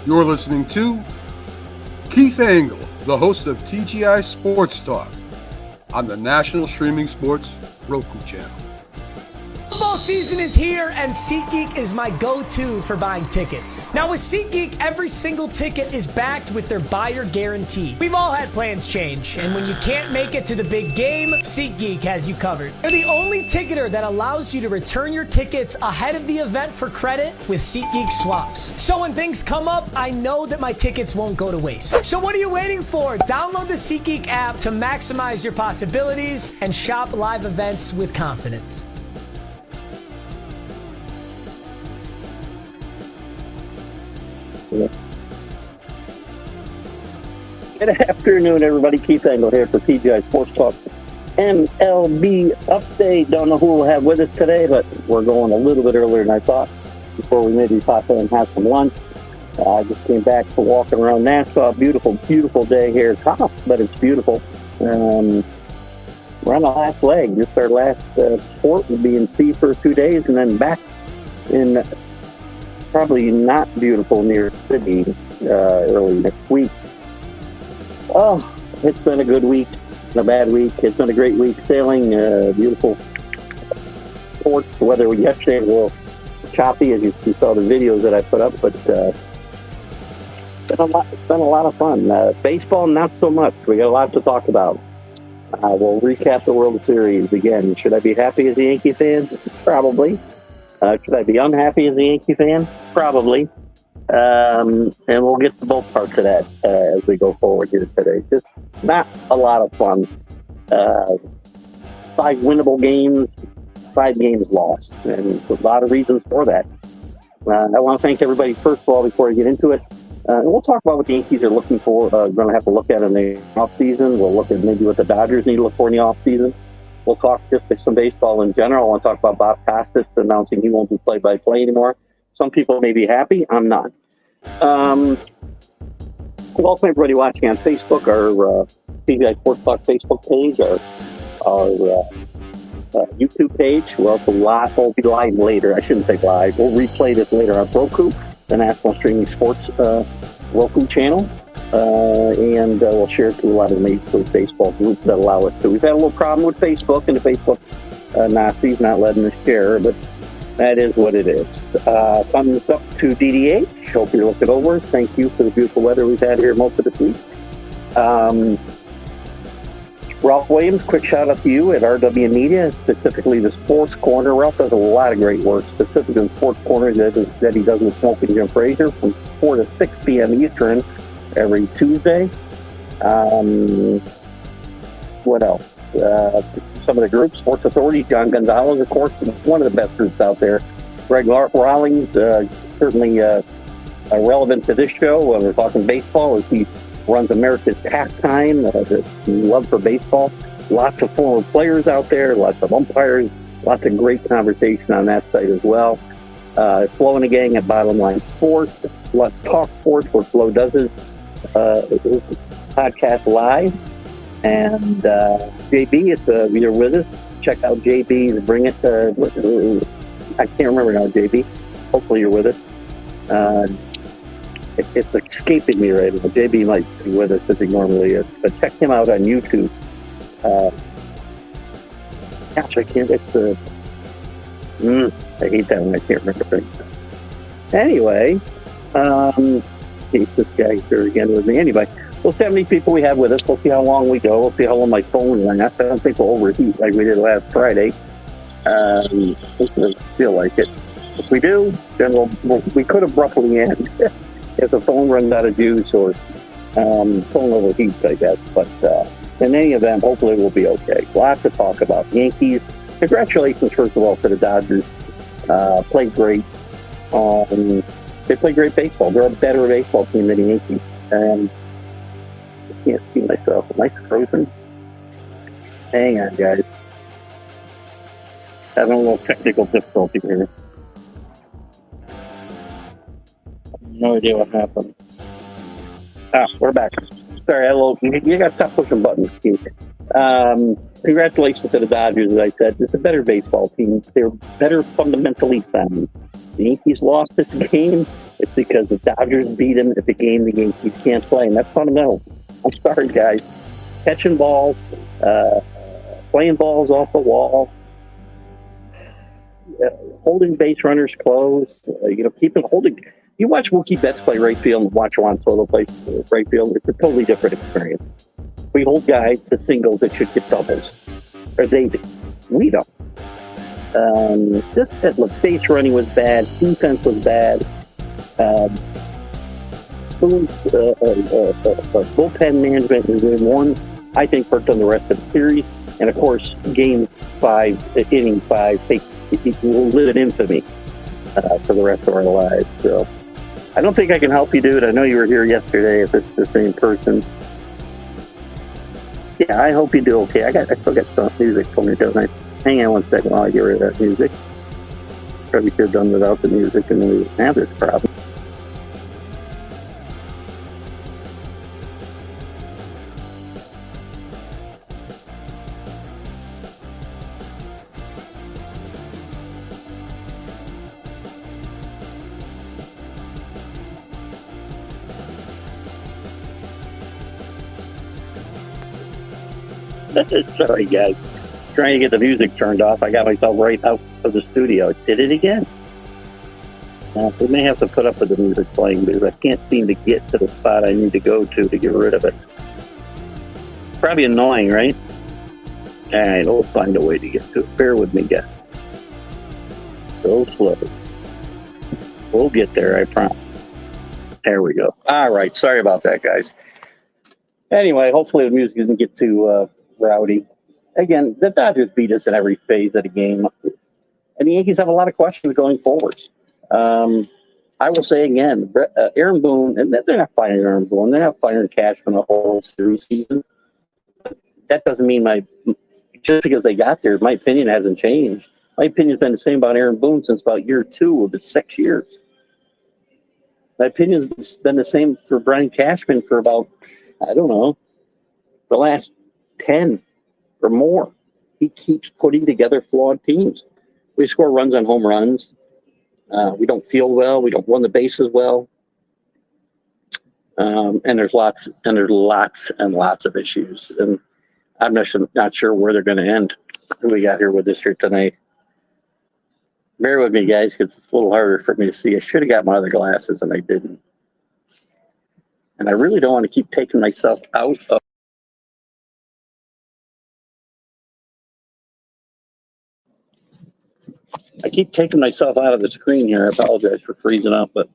You're listening to Keith Engle, the host of TGI Sports Talk on the National Streaming Sports Roku channel. Football season is here, and SeatGeek is my go-to for buying tickets. Now with SeatGeek, every single ticket is backed with their buyer guarantee. We've all had plans change, and when you can't make it to the big game, SeatGeek has you covered. They're the only ticketer that allows you to return your tickets ahead of the event for credit with SeatGeek swaps. So when things come up, I know that my tickets won't go to waste. So what are you waiting for? Download the SeatGeek app to maximize your possibilities and shop live events with confidence. Good afternoon, everybody. Keith Engle here for TGI Sports Talk MLB update. Don't know who we'll have with us today, but we're going a little bit earlier than I thought before we maybe pop in and have some lunch. I just came back from walking around Nassau. Beautiful, beautiful day here. It's hot, but it's beautiful. We're on the last leg. Just our last port will be in sea for 2 days, and then back in probably not beautiful near Sydney early next week. Oh, it's been a good week, a bad week. It's been a great week sailing, beautiful ports. The weather yesterday was a little choppy, as you saw the videos that I put up, but it's been a lot of fun. Baseball, not so much. We got a lot to talk about. We'll recap the World Series again. Should I be happy as a Yankee fan? Probably. Should I be unhappy as a Yankee fan? Probably. And we'll get to both parts of that as we go forward here today. Just not a lot of fun. 5 winnable games, 5 games lost, and a lot of reasons for that. I want to thank everybody, first of all, before I get into it. And we'll talk about what the Yankees are looking for, going to have to look at in the offseason. We'll look at maybe what the Dodgers need to look for in the offseason. We'll talk just some baseball in general. I want to talk about Bob Costas announcing he won't be play-by-play anymore. Some people may be happy. I'm not. Welcome everybody watching on Facebook, our TGI Sports Talk Facebook page, our YouTube page. We'll be live later. I shouldn't say live. We'll replay this later on Roku, the National Streaming Sports Roku channel. And we'll share it to a lot of the Major League Baseball groups that allow us to. We've had a little problem with Facebook, and the Facebook Nazis not letting us share, but that is what it is. Thumbs up to DDH. Hope you're looking over. Thank you for the beautiful weather we've had here most of this week. Ralph Williams, quick shout out to you at RW Media, specifically the Sports Corner. Ralph does a lot of great work, specifically in the Sports Corner that he does with Smokey and Jim Frazier from 4 to 6 p.m. Eastern every Tuesday. What else? Some of the groups, Sports Authority, John Gonzalez, of course, one of the best groups out there. Greg Rawlings, certainly relevant to this show when we're talking baseball, as he runs America's Pastime, the love for baseball. Lots of former players out there, lots of umpires, lots of great conversation on that site as well. Flo and the gang at Bottom Line Sports. Let's Talk Sports, where Flo does his podcast live. And JB, you're with us. Check out JB's Bring It. I can't remember now, JB. Hopefully you're with us. It's escaping me right now. JB might be with us as he normally is. But check him out on YouTube. Gosh, I can't. I hate that one. I can't remember things. Anyway, this guy here again with me. Anyway. We'll see how many people we have with us. We'll see how long we go. We'll see how long my phone lasts. I don't think we'll overheat like we did last Friday. I feel like it. If we do, then we could abruptly end if the phone runs out of juice or phone overheats, I guess. But in any event, hopefully we'll be okay. Lots to talk about. Yankees, congratulations, first of all, to the Dodgers. Played great. They play great baseball. They're a better baseball team than the Yankees. And I can't see myself. Am I frozen? Hang on, guys. Having a little technical difficulty here. No idea what happened. We're back. Sorry, you got to stop pushing buttons, Keith. Congratulations to the Dodgers, as I said. It's a better baseball team. They're better fundamentally sound. The Yankees lost this game. It's because the Dodgers beat him at the game the Yankees can't play, and that's fundamental. I'm sorry, guys. Catching balls, playing balls off the wall, holding base runners close, keeping holding. You watch Mookie Betts play right field and watch Juan Soto play right field, it's a totally different experience. We hold guys to singles that should get doubles, or they do. We don't. Look, base running was bad, defense was bad. Boone's bullpen management in game one, I think, worked on the rest of the series. And of course, game 5, inning 5, will live in infamy for the rest of our lives. So I don't think I can help you, dude. I know you were here yesterday if it's the same person. Yeah, I hope you do okay. I still got some music for me, don't I? Hang on one second while I get rid of that music. Probably could have done without the music and we wouldn't have this problem. Sorry, guys. Trying to get the music turned off. I got myself right out of the studio. Did it again. We may have to put up with the music playing because I can't seem to get to the spot I need to go to get rid of it. Probably annoying, right? All right, we'll find a way to get to it. Bear with me, guys. Go slow. We'll get there, I promise. There we go. All right, sorry about that, guys. Anyway, hopefully the music doesn't get too rowdy. Again, the Dodgers beat us in every phase of the game. And the Yankees have a lot of questions going forward. I will say again, Aaron Boone, and they're not firing Aaron Boone. They're not firing Cashman the whole series season. That doesn't mean just because they got there, my opinion hasn't changed. My opinion's been the same about Aaron Boone since about year 2 of the 6 years. My opinion's been the same for Brian Cashman for about, I don't know, the last 10 or more. He keeps putting together flawed teams. We score runs on home runs. We don't feel well. We don't run the bases well. And there's lots and lots of issues. And I'm not sure where they're going to end. Who we got here with us here tonight? Bear with me, guys, because it's a little harder for me to see. I should have got my other glasses, and I didn't. And I really don't want to keep taking myself out of. I keep taking myself out of the screen here. I apologize for freezing up, but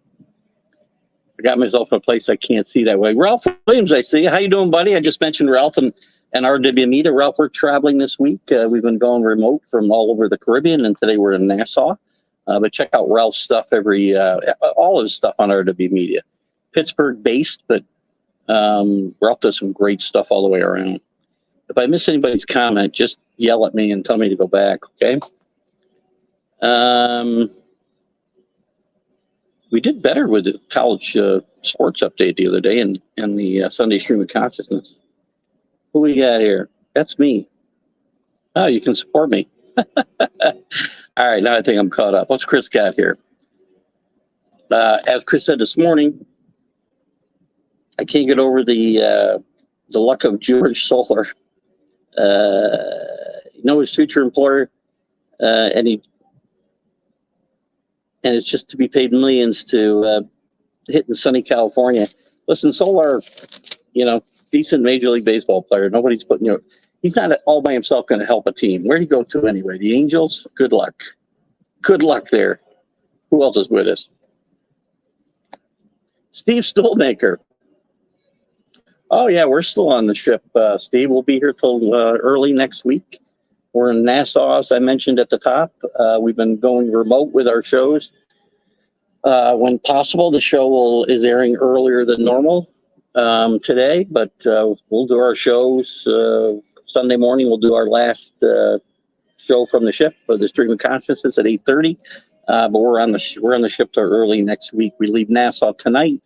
I got myself in a place I can't see that way. Ralph Williams, I see. How you doing, buddy? I just mentioned Ralph and RW Media. Ralph, we're traveling this week. We've been going remote from all over the Caribbean, and today we're in Nassau. But check out Ralph's stuff all his stuff on RW Media. Pittsburgh-based, but Ralph does some great stuff all the way around. If I miss anybody's comment, just yell at me and tell me to go back, okay? We did better with the college sports update the other day and the Sunday Stream of Consciousness. Who we got here? That's me. Oh, you can support me. All right, now I think I'm caught up. What's Chris got here? As Chris said this morning, I can't get over the luck of George Solar. His future employer, and it's just to be paid millions to hit in sunny California. Listen, Solar, decent Major League Baseball player. Nobody's putting he's not all by himself going to help a team. Where'd he go to anyway? The Angels? Good luck. Good luck there. Who else is with us? Steve Stolmaker. Oh, yeah, we're still on the ship, Steve. We'll be here till early next week. We're in Nassau, as I mentioned at the top. We've been going remote with our shows. When possible, the show is airing earlier than normal today, but we'll do our shows Sunday morning. We'll do our last show from the ship for the Stream of Consciousness at 8:30. But we're on the ship till early next week. We leave Nassau tonight,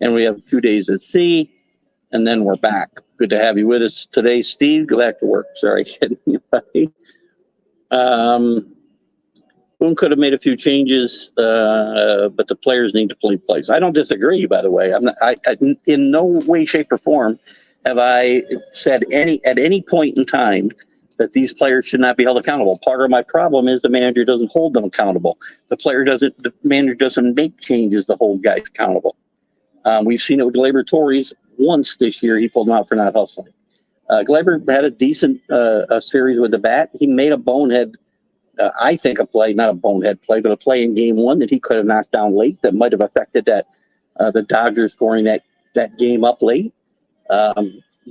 and we have a few days at sea, and then we're back. Good to have you with us today, Steve. Go back to work. Sorry, kidding you, buddy. Boone could have made a few changes, but the players need to play plays. I don't disagree, by the way. In no way, shape, or form have I said at any point in time that these players should not be held accountable. Part of my problem is the manager doesn't hold them accountable. The manager doesn't make changes to hold guys accountable. We've seen it with Gleyber Torres once this year. He pulled him out for not hustling. Gleyber had a decent series with the bat. He made a bonehead. I think a play, not a bonehead play, but a play in game one that he could have knocked down late that might have affected the Dodgers scoring that game up late.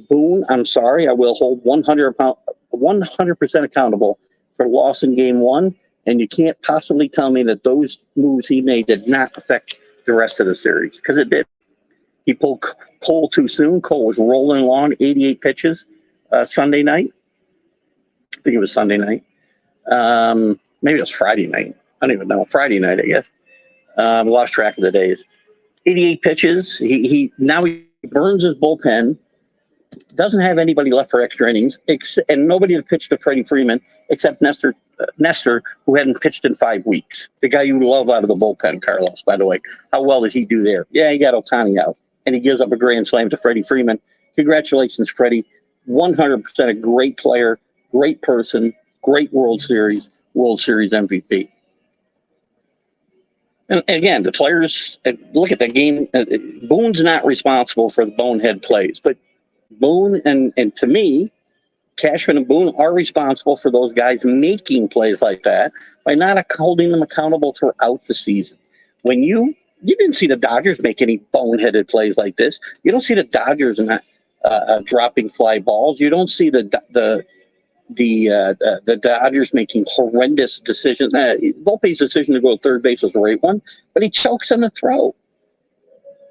Boone, I'm sorry, I will hold 100% accountable for loss in game one, and you can't possibly tell me that those moves he made did not affect the rest of the series, because it did. He pulled Cole too soon. Cole was rolling along 88 pitches Sunday night. I think it was Sunday night. Maybe it was Friday night. I don't even know. Friday night, I guess. Lost track of the days. 88 pitches. He burns his bullpen. Doesn't have anybody left for extra innings, and nobody to pitch to Freddie Freeman except Nestor, who hadn't pitched in 5 weeks. The guy you love out of the bullpen, Carlos, by the way. How well did he do there? Yeah, he got Ohtani out, and he gives up a grand slam to Freddie Freeman. Congratulations, Freddie. 100% a great player, great person, great World Series MVP. And again, the players, look at the game. Boone's not responsible for the bonehead plays, but Boone and to me, Cashman and Boone are responsible for those guys making plays like that by not holding them accountable throughout the season. When you didn't see the Dodgers make any boneheaded plays like this. You don't see the Dodgers not dropping fly balls. You don't see the Dodgers making horrendous decisions. Volpe's decision to go to third base was the right one, but he chokes on the throw.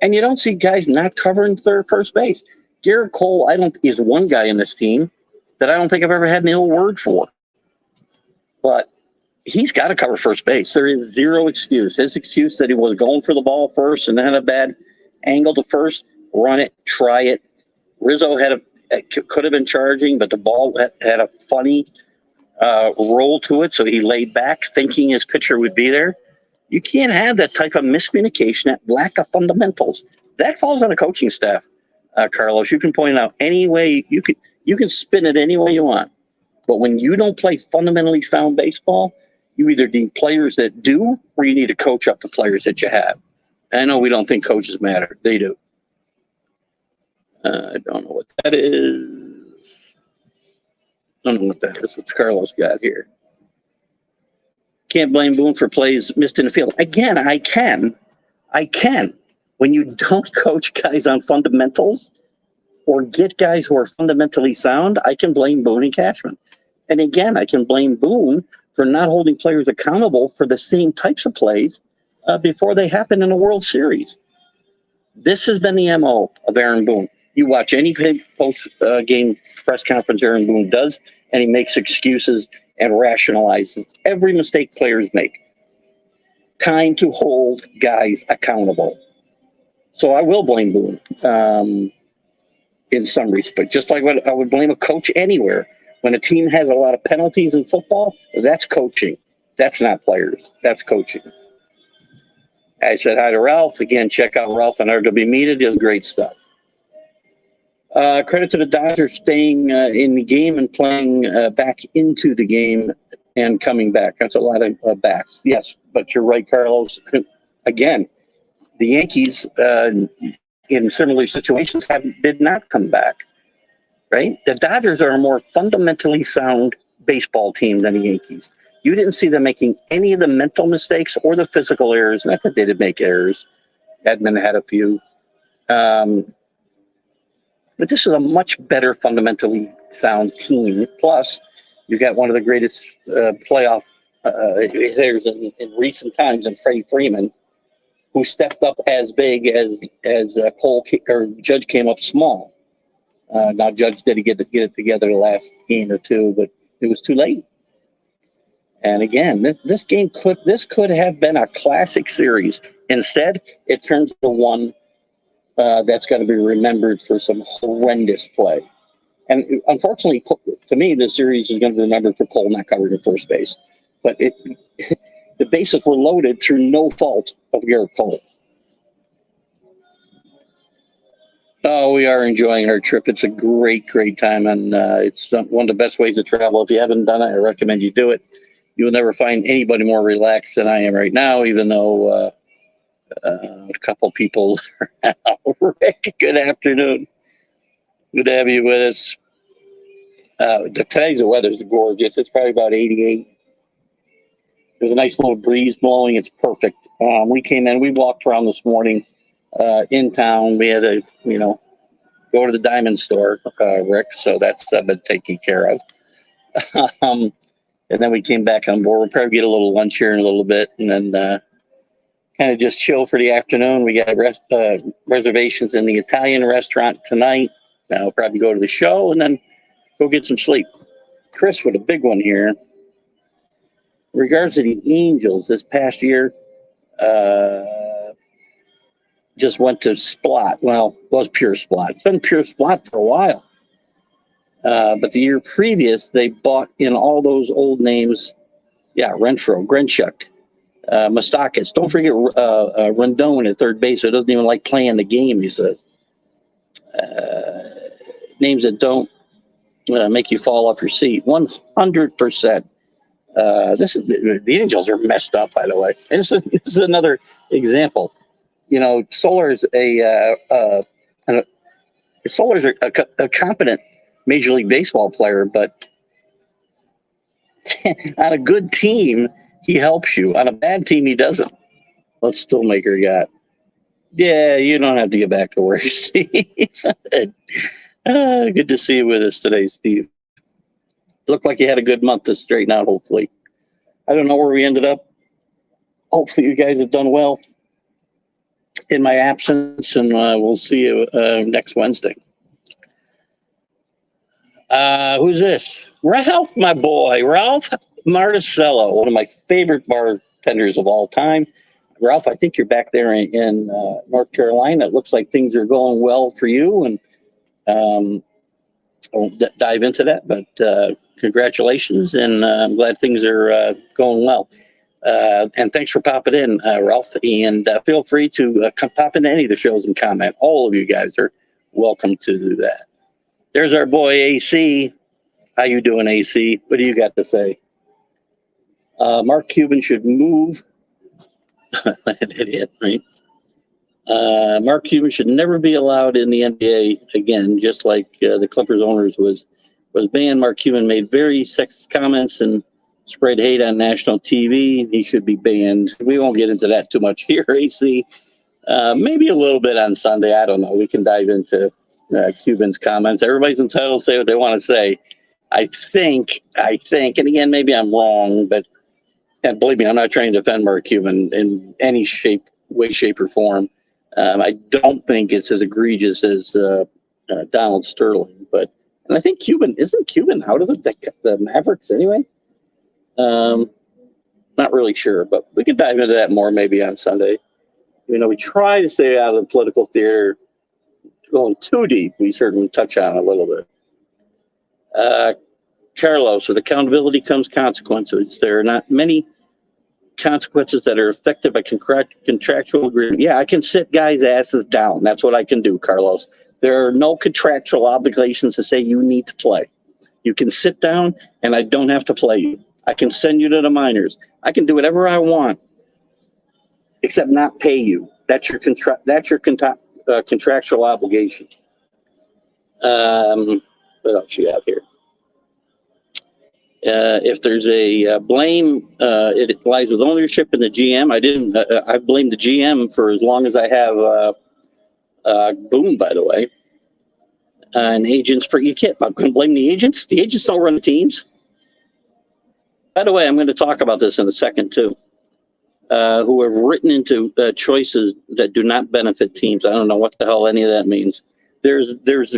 And you don't see guys not covering first base. Garrett Cole, is one guy in this team that I don't think I've ever had an ill word for. But he's got to cover first base. There is zero excuse. His excuse that he was going for the ball first and then had a bad angle to first, run it, try it. Rizzo could have been charging, but the ball had a funny roll to it, so he laid back thinking his pitcher would be there. You can't have that type of miscommunication, that lack of fundamentals. That falls on the coaching staff, Carlos. You can point out any way you can spin it any way you want, but when you don't play fundamentally sound baseball, you either need players that do, or you need to coach up the players that you have. And I know we don't think coaches matter; they do. I don't know what that is. I don't know what that is. What's Carlos got here? Can't blame Boone for plays missed in the field. Again, I can. When you don't coach guys on fundamentals or get guys who are fundamentally sound, I can blame Boone and Cashman. And again, I can blame Boone for not holding players accountable for the same types of plays before they happen in a World Series. This has been the MO of Aaron Boone. You watch any post-game press conference Aaron Boone does, and he makes excuses and rationalizes every mistake players make. Time to hold guys accountable. So I will blame Boone in some respect, just like what I would blame a coach anywhere. When a team has a lot of penalties in football, that's coaching. That's not players. That's coaching. I said hi to Ralph. Again, check out Ralph on RW Media. Does great stuff. Credit to the Dodgers staying in the game and playing back into the game and coming back. That's a lot of backs. Yes, but you're right, Carlos. Again, the Yankees in similar situations did not come back, right? The Dodgers are a more fundamentally sound baseball team than the Yankees. You didn't see them making any of the mental mistakes or the physical errors. Not that they did make errors. Edmund had a few. But this is a much better fundamentally sound team. Plus, you got one of the greatest playoff hitters in recent times in Freddie Freeman, who stepped up as big as Judge came up small. Now Judge did get it together the last game or two, but it was too late. And again, this could have been a classic series. Instead, it turns to one that's going to be remembered for some horrendous play. And unfortunately, to me, this series is going to be remembered for Cole not covering at first base. But the bases were loaded through no fault of Garrett Cole. Oh, we are enjoying our trip. It's a great, great time, and it's one of the best ways to travel. If you haven't done it, I recommend you do it. You will never find anybody more relaxed than I am right now, even though a couple people are out. Rick, good afternoon. Good to have you with us. Today's the weather is gorgeous. It's probably about 88. There's a nice little breeze blowing. It's perfect. We came in. We walked around this morning in town. We had to, go to the diamond store, Rick. So that's been taken care of. And then we came back on board. We'll probably get a little lunch here in a little bit, and then kind of just chill for the afternoon. We got reservations in the Italian restaurant tonight. We'll probably go to the show and then go get some sleep. Chris with a big one here. In regards to the Angels this past year, just went to Splot. Well, it was pure Splot. It's been pure Splot for a while. But the year previous, they bought in all those old names. Yeah, Renfroe, Grinchuk, Moustakas. Don't forget Rendon at third base. So he doesn't even like playing the game, he says. Names that don't make you fall off your seat. 100%. The Angels are messed up, by the way. And this is another example. Solar's Solar's a competent Major League Baseball player, but on a good team, he helps you. On a bad team, he doesn't. What's Stillmaker got? Yeah, you don't have to get back to work, Steve. Good to see you with us today, Steve. Looked like you had a good month to straighten out, hopefully. I don't know where we ended up. Hopefully you guys have done well in my absence, and we'll see you next Wednesday. Who's this? Ralph, my boy. Ralph Marticello, one of my favorite bartenders of all time. Ralph, I think you're back there in North Carolina. It looks like things are going well for you, and I won't dive into that, but congratulations, and I'm glad things are going well. And thanks for popping in, Ralph, and feel free to pop into any of the shows and comment. All of you guys are welcome to do that. There's our boy AC. How you doing, AC? What do you got to say? Mark Cuban should move. An idiot, right? Mark Cuban should never be allowed in the NBA again, just like the Clippers owners was banned. Mark Cuban made very sexist comments and spread hate on national TV. He should be banned. We won't get into that too much here, AC. Maybe a little bit on Sunday. I don't know. We can dive into Cuban's comments. Everybody's entitled to say what they want to say. I think, and again, maybe I'm wrong, but and believe me, I'm not trying to defend Mark Cuban in any way, shape, or form. I don't think it's as egregious as Donald Sterling, and I think isn't Cuban out of the Mavericks anyway? Not really sure, but we could dive into that more maybe on Sunday. We try to stay out of the political theater. Going too deep, we certainly touch on it a little bit. Carlos, with accountability comes consequences. There are not many consequences that are affected by contractual agreement. Yeah, I can sit guys' asses down. That's what I can do, Carlos. There are no contractual obligations to say you need to play. You can sit down, and I don't have to play you. I can send you to the minors. I can do whatever I want, except not pay you. That's your contractual obligation. What else you have here? If there's a blame, it lies with ownership and the GM. I blame the GM for as long as I have Boom, by the way, and agents for you can't. I'm going to blame the agents. The agents don't run the teams. By the way, I'm going to talk about this in a second too. Who have written into choices that do not benefit teams. I don't know what the hell any of that means. There's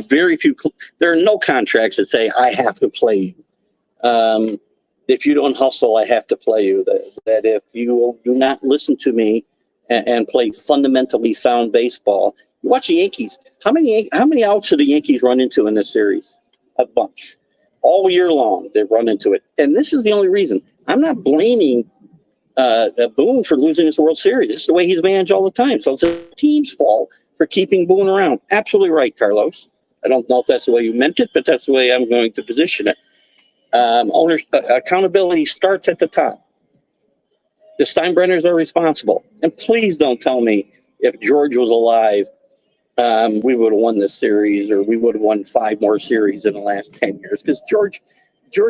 very few. There are no contracts that say I have to play you. If you don't hustle, I have to play you. That if you do not listen to me and play fundamentally sound baseball, you watch the Yankees. How many outs do the Yankees run into in this series? A bunch. All year long, they run into it. And this is the only reason. I'm not blaming Boone for losing this World Series. This is the way he's managed all the time. So it's a team's fault for keeping Boone around. Absolutely right, Carlos. I don't know if that's the way you meant it, but that's the way I'm going to position it. Accountability starts at the top. The Steinbrenners are responsible. And please don't tell me if George was alive, we would have won this series, or we would have won 5 more series in the last 10 years. Because George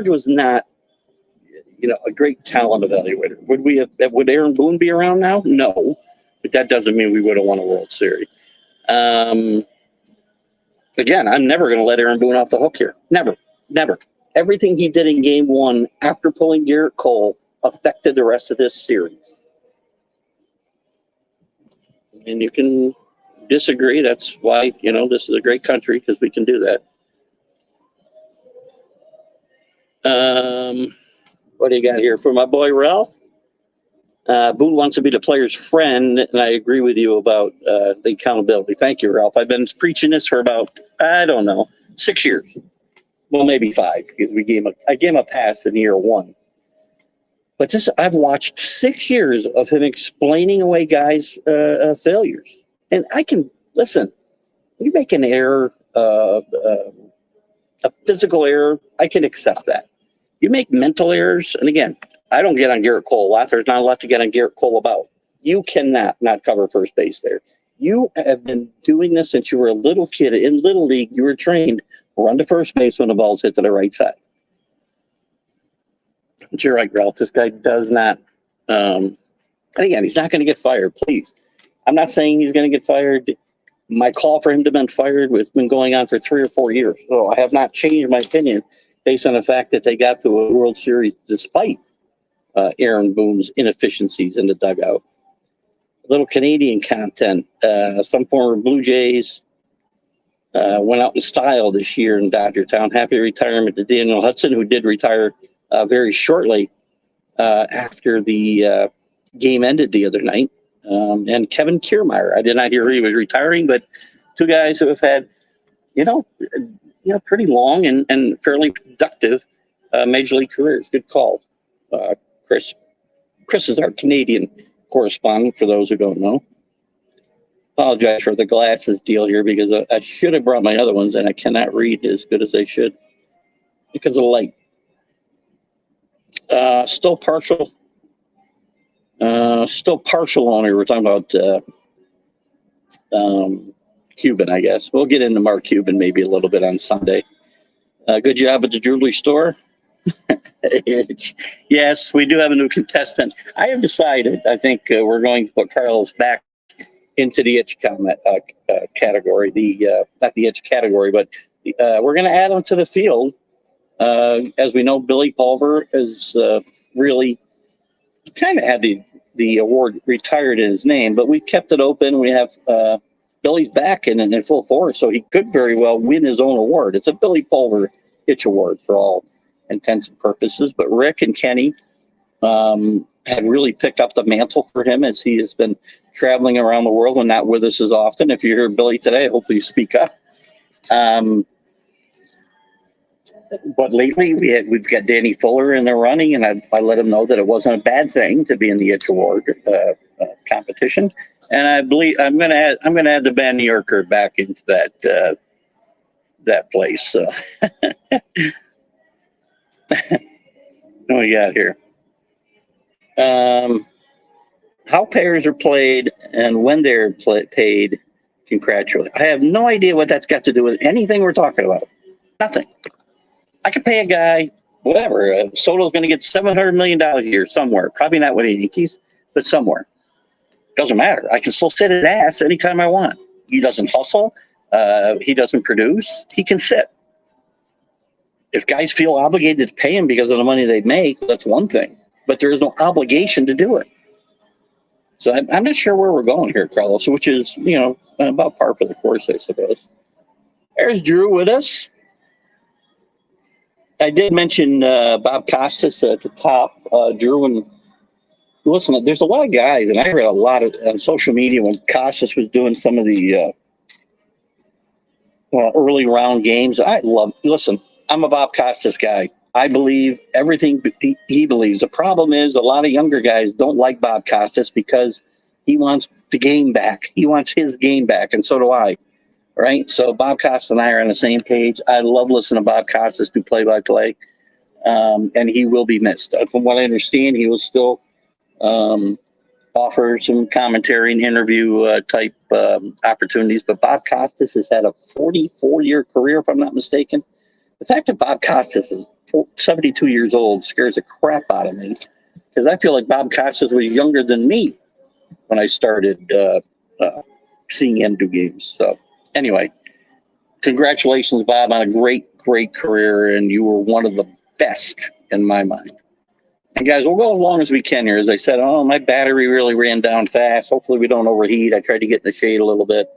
was not, a great talent evaluator. Would Aaron Boone be around now? No, but that doesn't mean we would have won a World Series. Again, I'm never going to let Aaron Boone off the hook here. Never. Everything he did in Game 1 after pulling Garrett Cole affected the rest of this series. And you can disagree. That's why, this is a great country, because we can do that. What do you got here for my boy Ralph? Boone wants to be the player's friend, and I agree with you about the accountability. Thank you, Ralph. I've been preaching this for about, 6 years. Well, maybe 5, because I gave him a pass in year 1. But I've watched 6 years of him explaining away guys' failures. And I can, listen, you make an error, a physical error, I can accept that. You make mental errors, and again, I don't get on Garrett Cole a lot. There's not a lot to get on Garrett Cole about. You cannot not cover first base there. You have been doing this since you were a little kid. In Little League, you were trained, run to first base when the ball's hit to the right side. But you're right, Ralph. This guy does not. And again, he's not going to get fired, please. I'm not saying he's going to get fired. My call for him to have been fired has been going on for 3 or 4 years. So I have not changed my opinion based on the fact that they got to a World Series despite Aaron Boone's inefficiencies in the dugout. A little Canadian content. Some former Blue Jays went out in style this year in Dodgertown. Happy retirement to Daniel Hudson, who did retire very shortly after the game ended the other night. And Kevin Kiermaier. I did not hear he was retiring, but 2 guys who have had, pretty long and fairly productive major league careers. Good call, Chris. Chris is our Canadian correspondent, for those who don't know. Apologize for the glasses deal here, because I should have brought my other ones, and I cannot read as good as I should because of the light. Still partial owner. We're talking about Cuban, I guess. We'll get into Mark Cuban maybe a little bit on Sunday. Good job at the jewelry store. Yes, we do have a new contestant. I have decided, I think we're going to put Carlos back into the itch category. Not the itch category, but we're going to add him to the field. As we know, Billy Pulver has really kind of had the award retired in his name, but we've kept it open. We have Billy's back in full force, so he could very well win his own award. It's a Billy Pulver Itch Award for all intents and purposes, but Rick and Kenny had really picked up the mantle for him as he has been traveling around the world and not with us as often. If you hear Billy today, hopefully you speak up. But lately we've got Danny Fuller in the running, and I let him know that it wasn't a bad thing to be in the Itch Award competition. And I believe I'm going to add the Van New Yorker back into that place. So what we got here? How pairs are played and when they're paid. Congratulate. I have no idea what that's got to do with anything we're talking about. Nothing. I could pay a guy, whatever. Soto's going to get $700 million a year somewhere. Probably not with the Yankees, but somewhere. Doesn't matter. I can still sit his ass anytime I want. He doesn't hustle. He doesn't produce. He can sit. If guys feel obligated to pay him because of the money they make, that's one thing. But there is no obligation to do it. So I'm not sure where we're going here, Carlos, which is, about par for the course, I suppose. There's Drew with us. I did mention Bob Costas at the top. Drew, and listen, there's a lot of guys, and I read a lot on social media when Costas was doing some of the early round games. Listen, I'm a Bob Costas guy. I believe everything he believes. The problem is a lot of younger guys don't like Bob Costas because he wants the game back. He wants his game back, and so do I. Right? So Bob Costas and I are on the same page. I love listening to Bob Costas do play-by-play, and he will be missed. From what I understand, he will still offer some commentary and interview type opportunities. But Bob Costas has had a 44-year career, if I'm not mistaken. The fact that Bob Costas is 72 years old scares the crap out of me because I feel like Bob Costas was younger than me when I started seeing him do games. So anyway, congratulations, Bob, on a great, great career, and you were one of the best in my mind. And guys, we'll go as long as we can here. As I said, my battery really ran down fast. Hopefully we don't overheat. I tried to get in the shade a little bit.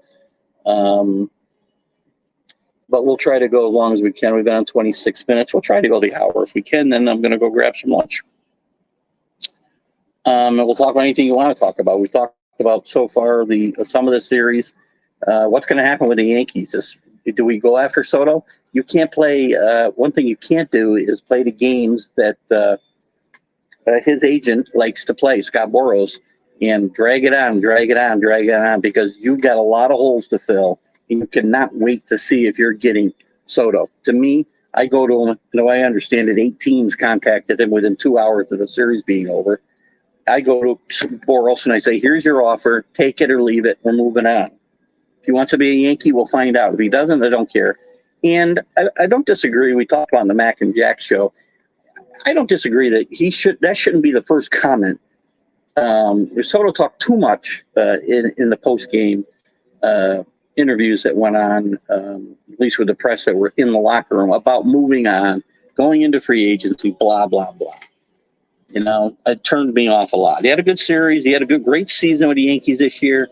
But we'll try to go as long as we can. We've been on 26 minutes. We'll try to go the hour if we can. Then I'm going to go grab some lunch. And we'll talk about anything you want to talk about. We've talked about so far some of the series. What's going to happen with the Yankees? Do we go after Soto? You can't play. One thing you can't do is play the games that his agent likes to play, Scott Boras, and drag it on, because you've got a lot of holes to fill. You cannot wait to see if you're getting Soto. To me, I go to him. The way I understand it, 8 teams contacted him within 2 hours of the series being over. I go to Boras and I say, here's your offer. Take it or leave it. We're moving on. If he wants to be a Yankee, we'll find out. If he doesn't, I don't care. And I don't disagree. We talked on the Mac and Jack show. I don't disagree that that shouldn't be the first comment. Soto talked too much in the post-game interviews that went on, at least with the press that were in the locker room, about moving on, going into free agency, blah, blah, blah. It turned me off a lot. He had a good series. He had a great season with the Yankees this year.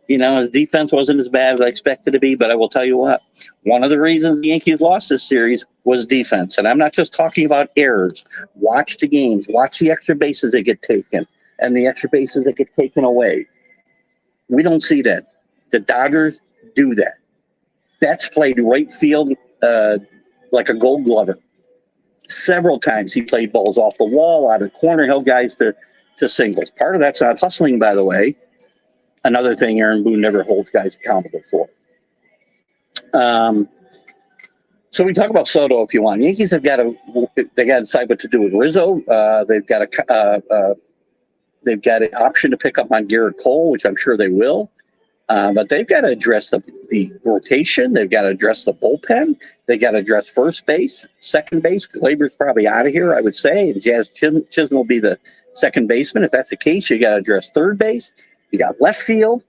His defense wasn't as bad as I expected to be, but I will tell you what, one of the reasons the Yankees lost this series was defense. And I'm not just talking about errors. Watch the games. Watch the extra bases that get taken and the extra bases that get taken away. We don't see that. The Dodgers do that. That's played right field like a gold glover. Several times he played balls off the wall, out of the corner, held guys to singles. Part of that's not hustling, by the way. Another thing Aaron Boone never holds guys accountable for. So we talk about Soto if you want. Yankees have got to decide what to do with Rizzo. They've got an option to pick up on Garrett Cole, which I'm sure they will. But they've got to address the rotation. They've got to address the bullpen. They've got to address first base, second base. Glaber's probably out of here, I would say. And Jazz Chisholm will be the second baseman. If that's the case, you got to address third base. You got left field.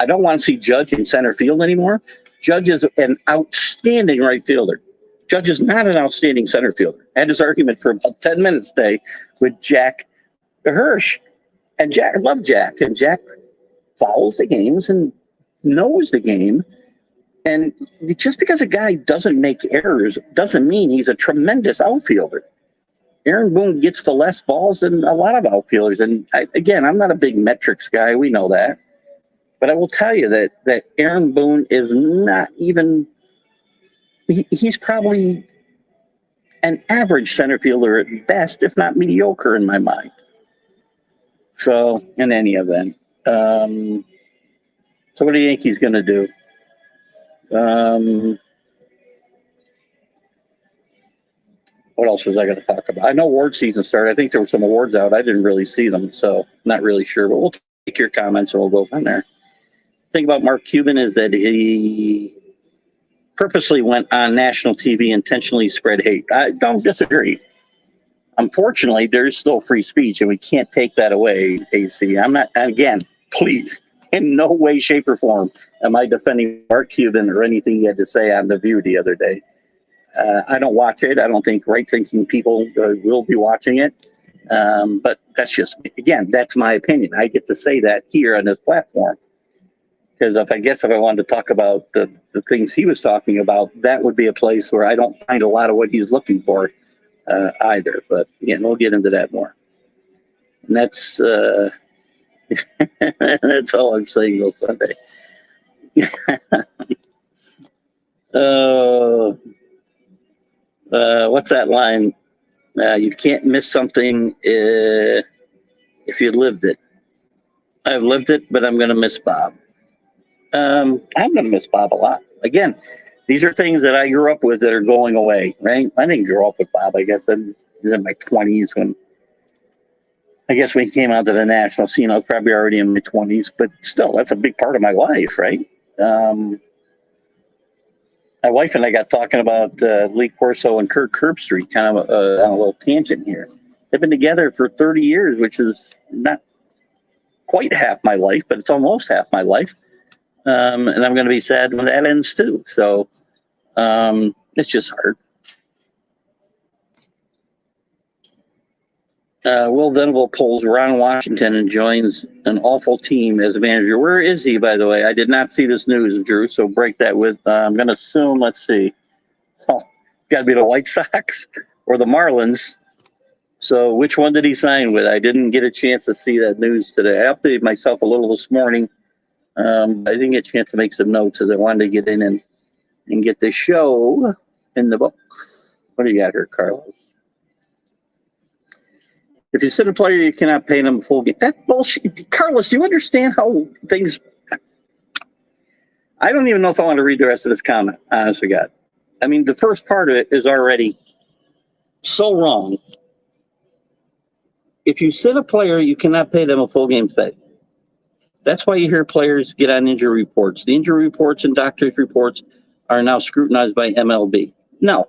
I don't want to see Judge in center field anymore. Judge is an outstanding right fielder. Judge is not an outstanding center fielder. I had this argument for about 10 minutes today with Jack Hirsch. And I love Jack. And Jack follows the games and knows the game. And just because a guy doesn't make errors doesn't mean he's a tremendous outfielder. Aaron Boone gets to less balls than a lot of outfielders. And I'm not a big metrics guy. We know that. But I will tell you that Aaron Boone is not even – he's probably an average center fielder at best, if not mediocre in my mind. So, in any event. So what are the Yankees going to do? What else was I going to talk about? I know award season started. I think there were some awards out. I didn't really see them, so not really sure. But we'll take your comments and we'll go from there. The thing about Mark Cuban is that he purposely went on national TV, intentionally spread hate. I don't disagree. Unfortunately, there's still free speech, and we can't take that away, AC. I'm not, again, please, in no way, shape, or form am I defending Mark Cuban or anything he had to say on The View the other day. I don't watch it. I don't think right-thinking people will be watching it. But that's just, again, that's my opinion. I get to say that here on this platform. Because if I wanted to talk about the things he was talking about, that would be a place where I don't find a lot of what he's looking for either. But, we'll get into that more. And that's that's all I'm saying on Sunday. What's that line? You can't miss something if you lived it. I've lived it, but I'm going to miss Bob. I'm going to miss Bob a lot. Again, these are things that I grew up with that are going away, right? I didn't grow up with Bob. I guess I was in my 20s when he came out to the national scene. I was probably already in my 20s, but still, that's a big part of my life, right? My wife and I got talking about Lee Corso and Kirk Herbstreit, kind of on a little tangent here. They've been together for 30 years, which is not quite half my life, but it's almost half my life. And I'm going to be sad when that ends too. So it's just hard. Will Venable pulls Ron Washington and joins an awful team as a manager. Where is he, by the way? I did not see this news, Drew, so break that with, I'm going to assume, let's see. Oh, got to be the White Sox or the Marlins. So which one did he sign with? I didn't get a chance to see that news today. I updated myself a little this morning. I didn't get a chance to make some notes as I wanted to get in and get the show in the books. What do you got here, Carlos? If you sit a player, you cannot pay them a full game. That bullshit. Carlos, do you understand how things... I don't even know if I want to read the rest of this comment, honest to God. I mean, the first part of it is already so wrong. If you sit a player, you cannot pay them a full game pay. That's why you hear players get on injury reports. The injury reports and doctor's reports are now scrutinized by MLB. No.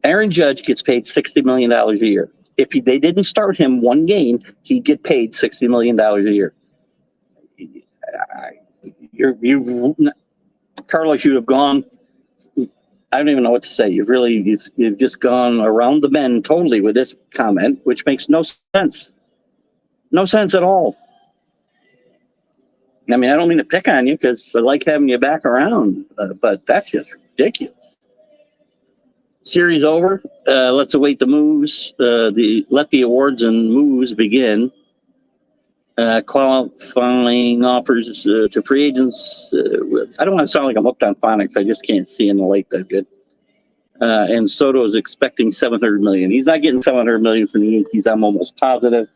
Aaron Judge gets paid $60 million a year. If they didn't start him one game, he'd get paid $60 million a year. Carlos, you have gone, I don't even know what to say. You've just gone around the bend totally with this comment, which makes no sense. No sense at all. I mean, I don't mean to pick on you because I like having you back around, but that's just ridiculous. Series over. Let's await the moves. Let the awards and moves begin. Qualifying offers to free agents. I don't want to sound like I'm hooked on phonics. I just can't see in the light that good. And Soto is expecting $700 million. He's not getting $700 million from the Yankees. I'm almost positive.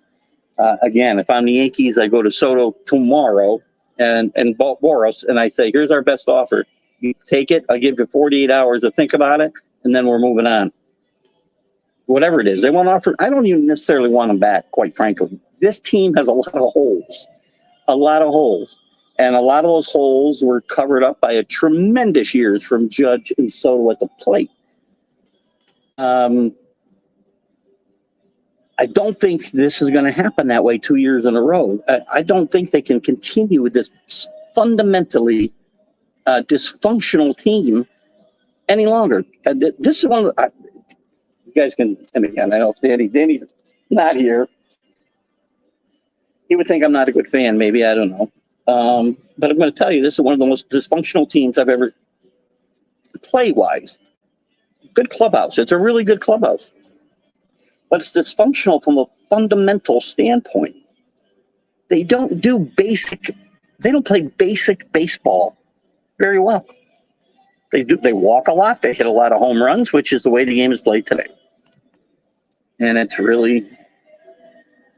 Again, if I'm the Yankees, I go to Soto tomorrow and Boras, and I say, here's our best offer. You take it. I'll give you 48 hours to think about it, and then we're moving on. Whatever it is. They want to offer. I don't even necessarily want them back, quite frankly. This team has a lot of holes. And a lot of those holes were covered up by a tremendous years from Judge and Soto at the plate. I don't think this is going to happen that way 2 years in a row. I don't think they can continue with this fundamentally dysfunctional team any longer. This is one. You guys can. And again, I know Danny's not here. He would think I'm not a good fan. Maybe, I don't know. But I'm going to tell you, this is one of the most dysfunctional teams I've ever play-wise. Good clubhouse. It's a really good clubhouse. But it's dysfunctional from a fundamental standpoint. They don't play basic baseball very well. They walk a lot. They hit a lot of home runs, which is the way the game is played today. And it's really,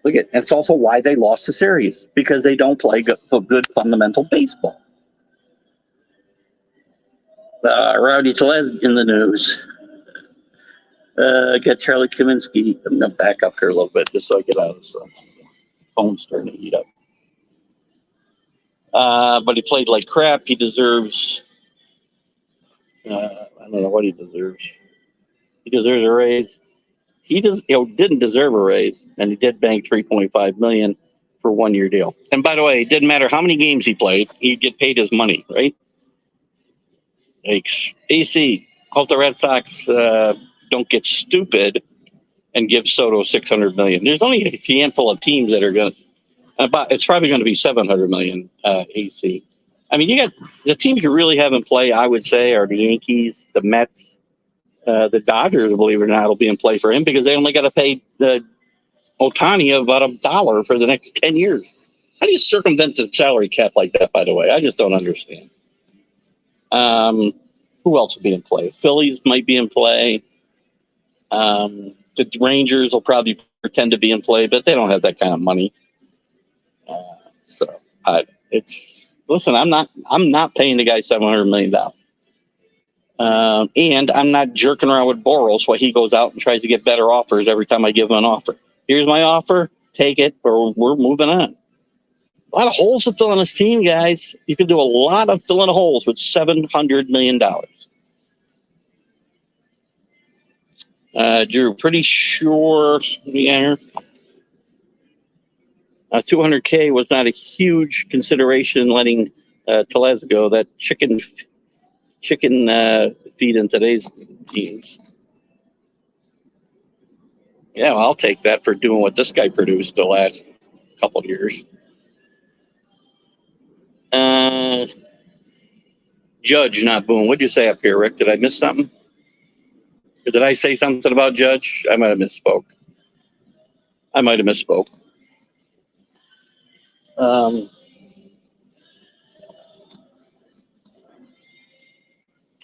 it's also why they lost the series, because they don't play good fundamental baseball. Rowdy Tellez in the news. Got Charlie Kaminsky. I'm going to back up here a little bit just so I get out of this. Phone's starting to heat up. But he played like crap. He deserves, I don't know what he deserves. He deserves a raise. He didn't deserve a raise, and he did bank $3.5 million for a 1-year deal. And by the way, it didn't matter how many games he played, he'd get paid his money, right? Thanks. AC, hope the Red Sox don't get stupid and give Soto $600 million. There's only a handful of teams that are going to, it's probably going to be $700 million, AC. I mean, you got the teams you really have in play, I would say, are the Yankees, the Mets, the Dodgers, believe it or not, will be in play for him because they only got to pay Ohtani about $1 for the next 10 years. How do you circumvent the salary cap like that, by the way? I just don't understand. Who else would be in play? Phillies might be in play. The Rangers will probably pretend to be in play, but they don't have that kind of money. Listen. I'm not paying the guy $700 million. And I'm not jerking around with Boros while he goes out and tries to get better offers every time I give him an offer. Here's my offer, take it, or we're moving on. A lot of holes to fill in this team, guys. You can do a lot of filling holes with $700 million. Drew, pretty sure 200K was not a huge consideration letting Tellez go. That chicken feed in today's teams. Yeah, well, I'll take that for doing what this guy produced the last couple of years. Judge, not Boone. What'd you say up here, Rick? Did I miss something? Or did I say something about Judge? I might have misspoke. What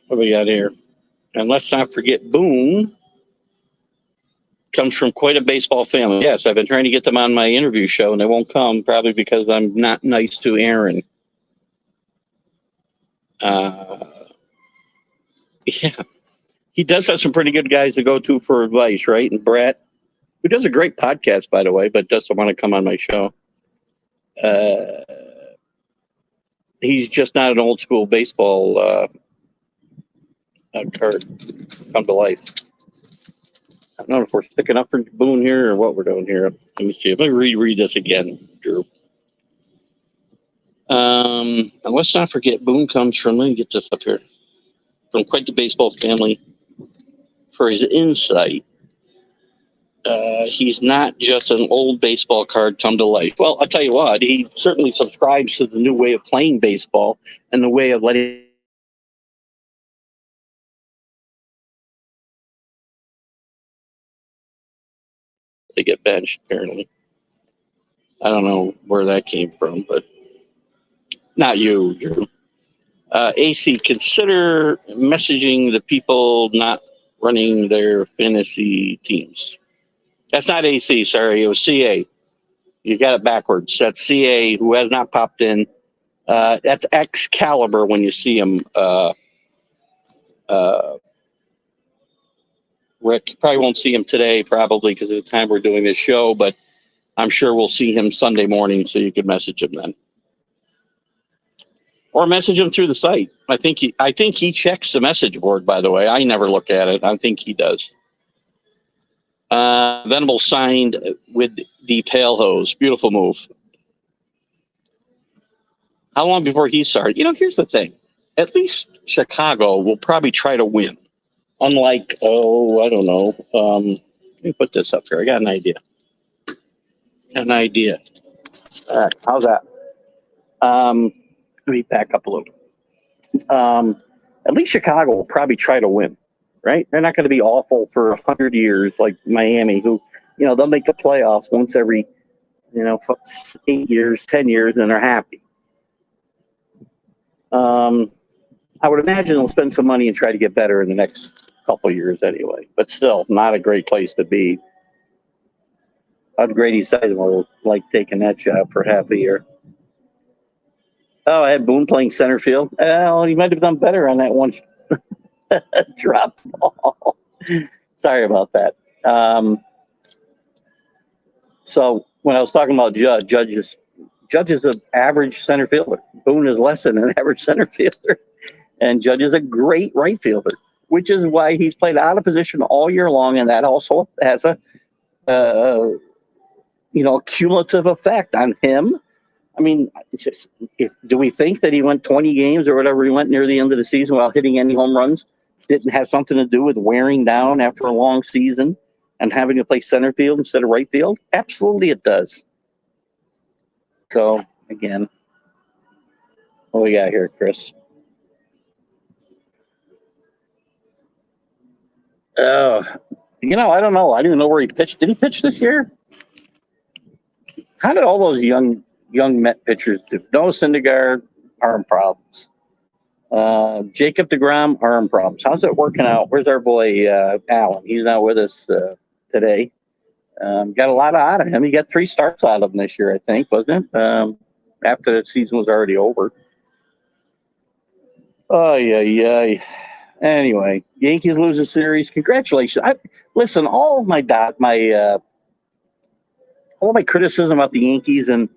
do we got here? And let's not forget Boone comes from quite a baseball family. Yes, I've been trying to get them on my interview show, and they won't come, probably because I'm not nice to Aaron. Yeah, he does have some pretty good guys to go to for advice, right? And Brett, who does a great podcast, by the way, but doesn't want to come on my show. He's just not an old school baseball card come to life. I don't know if we're sticking up for Boone here or what we're doing here. Let me see. Let me reread this again, Drew. And let's not forget, Boone comes from, let me get this up here, from quite the baseball family. For his insight, he's not just an old baseball card come to life. Well, I'll tell you what, he certainly subscribes to the new way of playing baseball and the way of letting to get benched, apparently. I don't know where that came from, but not you, Drew. AC, consider messaging the people not running their fantasy teams. That's not AC, sorry. It was CA. You got it backwards. That's CA, who has not popped in. That's Excalibur when you see him. Rick, probably won't see him today, probably because of the time we're doing this show, but I'm sure we'll see him Sunday morning, so you can message him then. Or message him through the site. I think he checks the message board, by the way. I never look at it. I think he does. Venable signed with the Pale Hose. Beautiful move. How long before he started? Here's the thing. At least Chicago will probably try to win. Unlike, I don't know. Let me put this up here. I got an idea. All right, how's that? Let me back up a little. At least Chicago will probably try to win, right? They're not going to be awful for 100 years like Miami, who, they'll make the playoffs once every, 8 years, 10 years, and they're happy. I would imagine they'll spend some money and try to get better in the next couple of years anyway, but still not a great place to be. I'd Grady Sizemore like taking that job for half a year. Oh, I had Boone playing center field. Well, he might have done better on that one drop ball. Sorry about that. So when I was talking about Judge is an average center fielder. Boone is less than an average center fielder. And Judge is a great right fielder, which is why he's played out of position all year long, and that also has a cumulative effect on him. I mean, do we think that he went 20 games or whatever he went near the end of the season without hitting any home runs didn't have something to do with wearing down after a long season and having to play center field instead of right field? Absolutely it does. So, again, what we got here, Chris? I don't know. I didn't know where he pitched. Did he pitch this year? How did all those young Met pitchers do? Noah Syndergaard, arm problems. Jacob deGrom, arm problems. How's it working out? Where's our boy Alan? He's not with us today. Got a lot out of him. He got 3 starts out of him this year, I think, wasn't it? After the season was already over. Oh, yeah. Anyway, Yankees lose a series. Congratulations. Listen, all my criticism about the Yankees and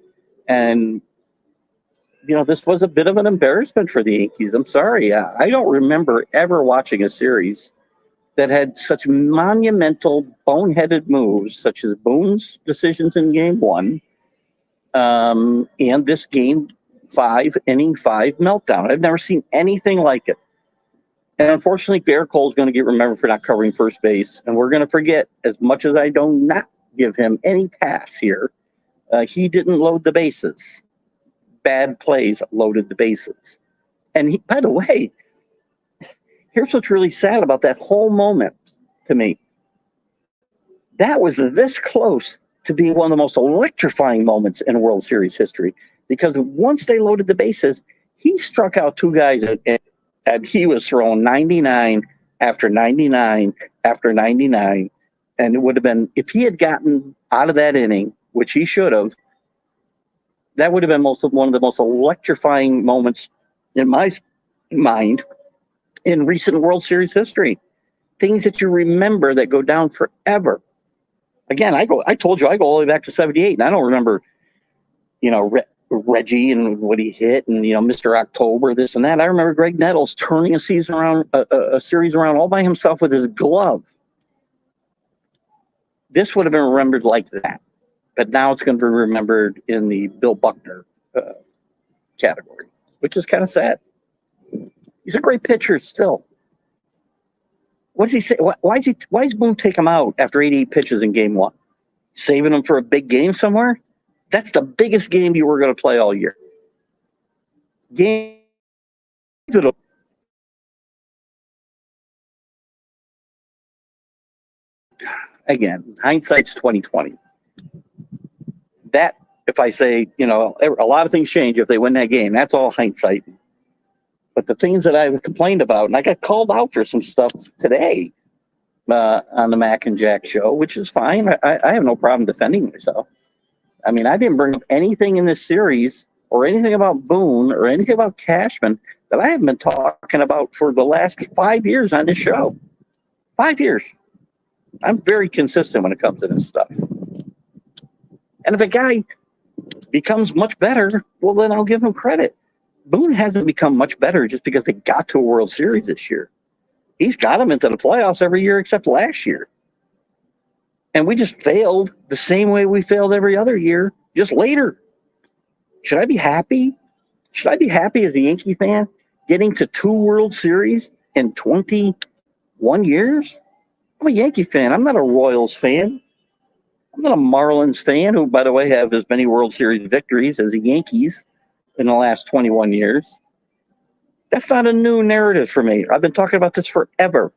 this was a bit of an embarrassment for the Yankees. I'm sorry. I don't remember ever watching a series that had such monumental, boneheaded moves, such as Boone's decisions in Game 1 and this Game 5, Inning 5 meltdown. I've never seen anything like it. And unfortunately, Garrett Cole's going to get remembered for not covering first base. And we're going to forget, as much as I do not give him any pass here, he didn't load the bases. Bad plays loaded the bases. And by the way, here's what's really sad about that whole moment to me. That was this close to being one of the most electrifying moments in World Series history. Because once they loaded the bases, he struck out 2 guys and he was throwing 99 after 99 after 99. And it would have been, if he had gotten out of that inning, which he should have, that would have been one of the most electrifying moments in my mind in recent World Series history. Things that you remember that go down forever. Again, I told you I go all the way back to 78, and I don't remember, Reggie and what he hit, and Mr. October, this and that. I remember Greg Nettles turning a series around all by himself with his glove. This would have been remembered like that, but now it's going to be remembered in the Bill Buckner category, which is kind of sad. He's a great pitcher still. What does he say? Why is Boone take him out after 88 pitches in Game 1? Saving him for a big game somewhere? That's the biggest game you were going to play all year. Again, hindsight's 2020. That, if I say, a lot of things change if they win that game. That's all hindsight. But the things that I've complained about, and I got called out for some stuff today on the Mac and Jack show, which is fine. I have no problem defending myself. I mean, I didn't bring up anything in this series or anything about Boone or anything about Cashman that I haven't been talking about for the last 5 years on this show. 5 years. I'm very consistent when it comes to this stuff. And if a guy becomes much better, well, then I'll give him credit. Boone hasn't become much better just because they got to a World Series this year. He's got them into the playoffs every year except last year. And we just failed the same way we failed every other year, just later. Should I be happy? Should I be happy as a Yankee fan getting to 2 World Series in 21 years? I'm a Yankee fan. I'm not a Royals fan. I'm not a Marlins fan, who, by the way, have as many World Series victories as the Yankees in the last 21 years. That's not a new narrative for me. I've been talking about this forever.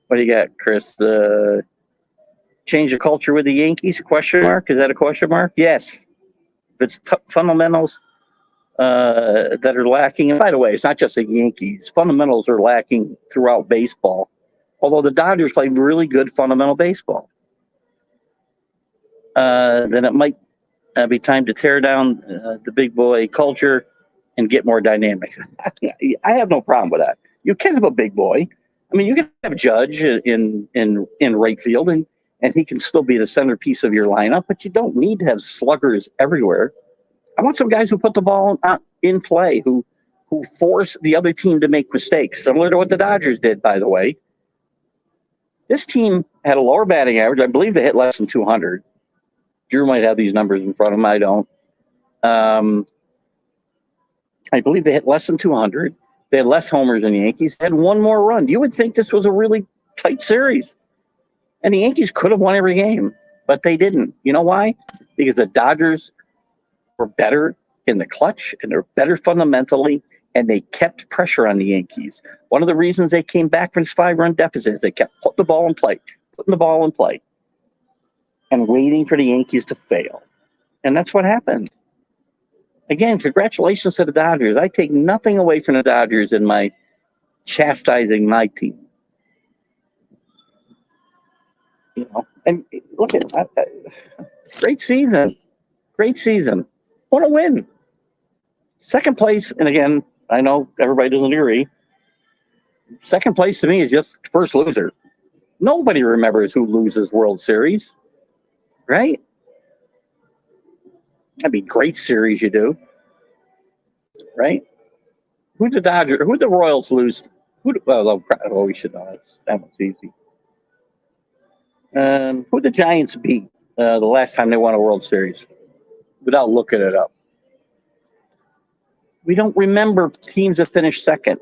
What do you got, Chris? Change the culture with the Yankees? Question mark? Is that a question mark? Yes. If it's fundamentals that are lacking, and by the way, it's not just the Yankees. Fundamentals are lacking throughout baseball, although the Dodgers play really good fundamental baseball. Then it might be time to tear down the big boy culture and get more dynamic. I have no problem with that. You can have a big boy. I mean, you can have Judge in right field, and he can still be the centerpiece of your lineup, but you don't need to have sluggers everywhere. I want some guys who put the ball in play, who force the other team to make mistakes, similar to what the Dodgers did, by the way. This team had a lower batting average. I believe they hit less than 200. Drew might have these numbers in front of him. I don't. I believe they hit less than 200. They had less homers than the Yankees. They had 1 more run. You would think this was a really tight series. And the Yankees could have won every game, but they didn't. You know why? Because the Dodgers were better in the clutch, and they're better fundamentally, and they kept pressure on the Yankees. One of the reasons they came back from this 5-run deficit is they kept putting the ball in play, and waiting for the Yankees to fail. And that's what happened. Again, congratulations to the Dodgers. I take nothing away from the Dodgers in my chastising my team. And look at great season. Great season. What a win. Second place, and again, I know everybody doesn't agree. Second place to me is just first loser. Nobody remembers who loses World Series, right? That'd be great series you do, right? Who the Royals lose? We should know. That was easy. Who the Giants beat the last time they won a World Series? Without looking it up. We don't remember teams that finished second.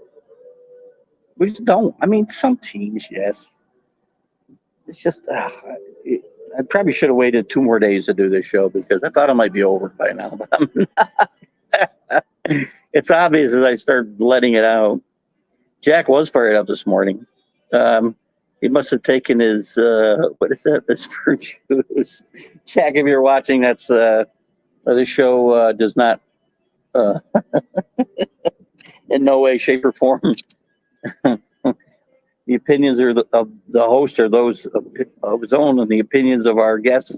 We just don't. I mean, some teams, yes. It's just, I probably should have waited 2 more days to do this show because I thought it might be over by now. But I'm not. It's obvious as I start letting it out. Jack was fired up this morning. He must have taken his, what is that? This fruit juice. Jack, if you're watching, that's, this show does not, in no way, shape, or form. The opinions of the host are those of his own, and the opinions of our guests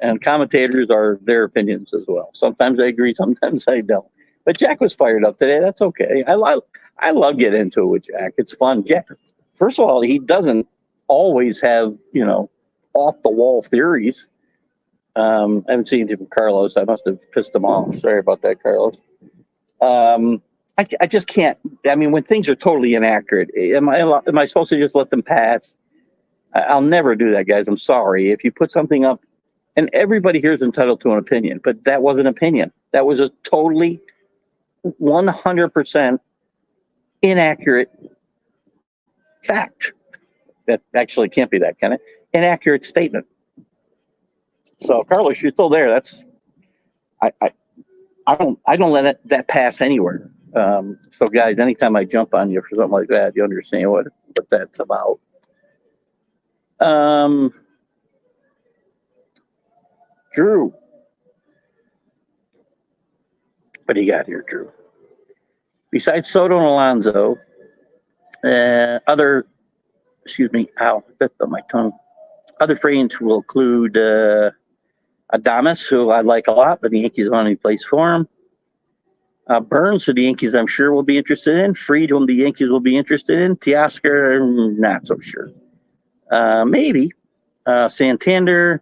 and commentators are their opinions as well. Sometimes I agree, sometimes I don't. But Jack was fired up today. That's okay. I love getting into it with Jack. It's fun. Jack, first of all, he doesn't always have, off the wall theories. I haven't seen it from Carlos. I must have pissed him off. Sorry about that, Carlos. I just can't. I mean, when things are totally inaccurate, am I supposed to just let them pass? I'll never do that, guys. I'm sorry. If you put something up, and everybody here is entitled to an opinion, but that was an opinion. That was a totally 100% inaccurate fact. That actually can't be that, can it? Inaccurate statement. So, Carlos, you're still there. That's I don't let that pass anywhere. So, guys, anytime I jump on you for something like that, you understand what that's about. Drew. What do you got here, Drew? Besides Soto and Alonso, other free agents will include Adames, who I like a lot, but the Yankees don't have any place for him. Burns, who the Yankees, I'm sure, will be interested in. Fried, whom the Yankees will be interested in. Teoscar, not so sure. Maybe. Santander,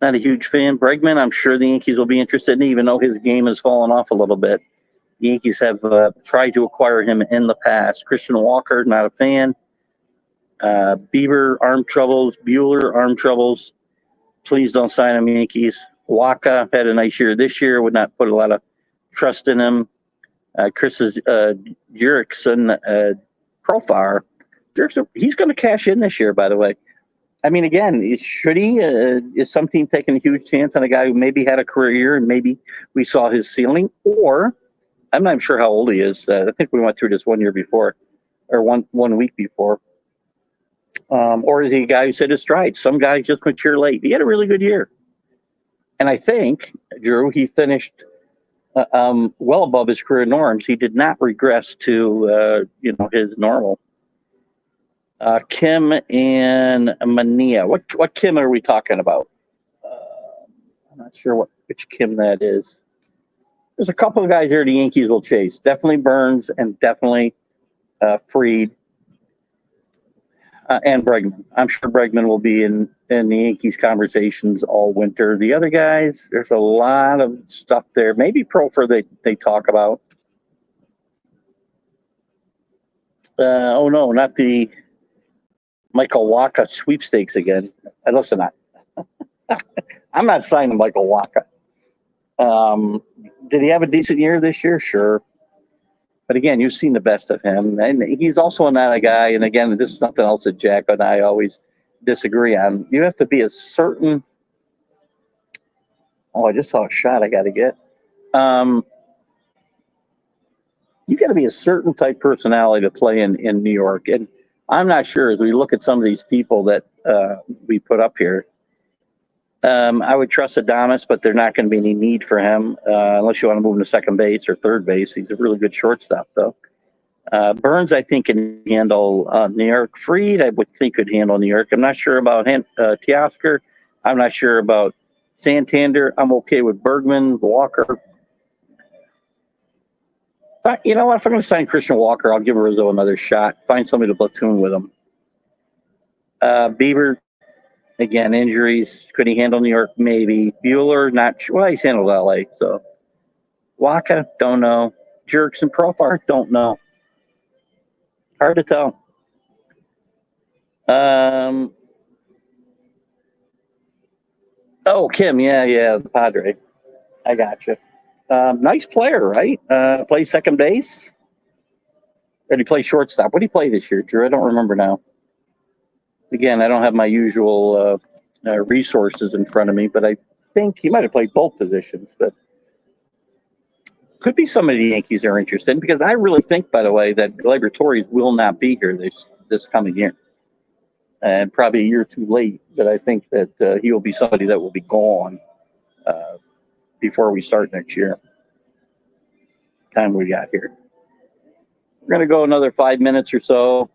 not a huge fan. Bregman, I'm sure the Yankees will be interested in, even though his game has fallen off a little bit. The Yankees have tried to acquire him in the past. Christian Walker, not a fan. Bieber, arm troubles. Bueller, arm troubles. Please don't sign him, Yankees. Waka had a nice year this year. Would not put a lot of trust in him. Chris's Jurickson profile. He's going to cash in this year, by the way. I mean, again, should he? Is some team taking a huge chance on a guy who maybe had a career year and maybe we saw his ceiling? Or, I'm not even sure how old he is. I think we went through this 1 year before, or one week before. Or is he a guy who's hit his stride? Some guys just mature late. He had a really good year. And I think, Drew, he finished well above his career norms. He did not regress to, his normal. Kim and Mania. What Kim are we talking about? I'm not sure which Kim that is. There's a couple of guys here the Yankees will chase. Definitely Burns and definitely Fried and Bregman. I'm sure Bregman will be in the Yankees conversations all winter. The other guys, there's a lot of stuff there. Maybe Profer they talk about. Oh, no, not the Michael Wacha sweepstakes again. Listen, I'm not signing Michael Wacha. Did he have a decent year this year? Sure. But again, you've seen the best of him. And he's also not a guy, and again, this is something else that Jack and I always disagree on. You have to be a certain – I just saw a shot I got to get. You got to be a certain type personality to play in New York. And I'm not sure, as we look at some of these people that we put up here, I would trust Adames, but there's not going to be any need for him unless you want to move him to second base or third base. He's a really good shortstop, though. Burns, I think, can handle New York. Fried, I would think, could handle New York. I'm not sure about Teoscar. I'm not sure about Santander. I'm okay with Bergman, Walker. But you know what? If I'm going to sign Christian Walker, I'll give Rizzo another shot. Find somebody to platoon with him. Bieber, again, injuries. Could he handle New York? Maybe. Bueller, not sure. Well, he's handled LA. So Waka, don't know. Jerks and Profar, don't know. Hard to tell. Kim, yeah, the Padre. I got you. Nice player, right? Plays second base. Or did he play shortstop? What did he play this year, Drew? I don't remember now. Again, I don't have my usual resources in front of me, but I think he might have played both positions. But could be somebody the Yankees are interested in, because I really think, by the way, that Gleyber Torres will not be here this coming year. And probably a year too late, but I think that he will be somebody that will be gone before we start next year. Time we got here. We're going to go another 5 minutes or so.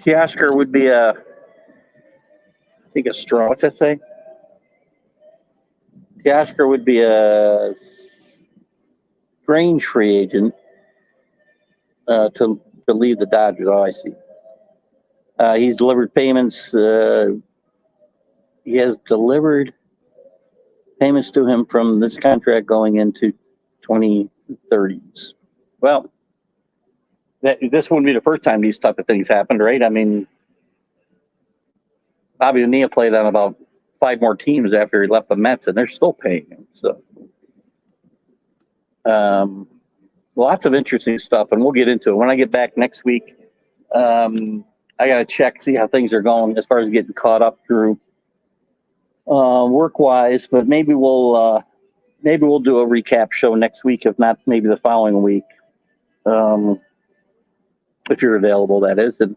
Teoscar would be I think a strong. What's that say? Teoscar would be a strange free agent to leave the Dodgers. Oh, I see. He's delivered payments. He has delivered payments to him from this contract going into 2030s. Well, this wouldn't be the first time these type of things happened, right? I mean, Bobby Bonilla played on about 5 more teams after he left the Mets, and they're still paying him. So, lots of interesting stuff, and we'll get into it when I get back next week. I got to check, see how things are going as far as getting caught up through work-wise. But maybe we'll do a recap show next week, if not maybe the following week, if you're available. That is, and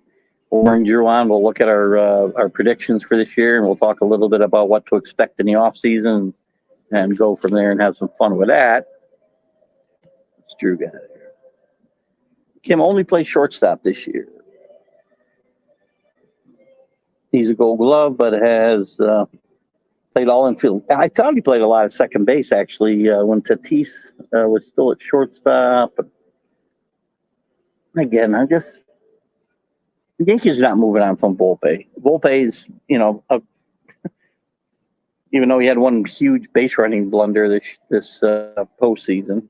we'll bring Drew on. We'll look at our predictions for this year, and we'll talk a little bit about what to expect in the off season, and go from there and have some fun with that. It's Drew got it here. Kim only played shortstop this year. He's a Gold Glove, but has played all infield. I thought he played a lot of second base, actually, when Tatis was still at shortstop. But again, the Yankees are not moving on from Volpe. Volpe's, even though he had one huge base running blunder this postseason,